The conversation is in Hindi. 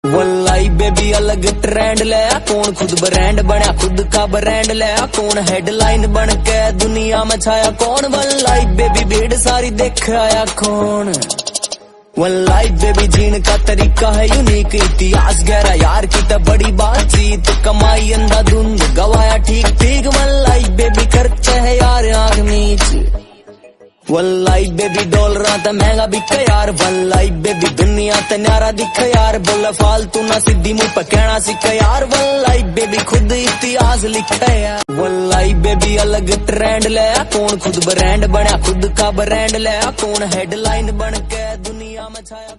वल्लाई बेबी अलग ट्रेंड ले, कौन खुद ब्रांड बना, खुद का ब्रांड ले, कौन हेडलाइन बन के दुनिया में छाया, कौन वल्लाई बेबी भीड़ सारी देख आया कौन। वल्लाई बेबी जीन का तरीका है यूनिक, इतिहास गहरा यार की तो बड़ी बातचीत, कमाई अंधाधुंध गवाया ठीक ठीक, वल्लाई बेबी खर्चा है यार आंख नीच। वल्लाई बेबी डॉलर तो महंगा बिक यार, वल्लाई बेबी दुनिया ते न्यारा दिख यार, बोला फालतू ना सीधी मुंह पर कहना सीख यार, वल्लाई बेबी खुद इतिहास लिखा यार। वल्लाई बेबी अलग ट्रेंड ले, कौन खुद ब्रांड बना, खुद का ब्रांड ले, कौन हेडलाइन बन के दुनिया में छाया।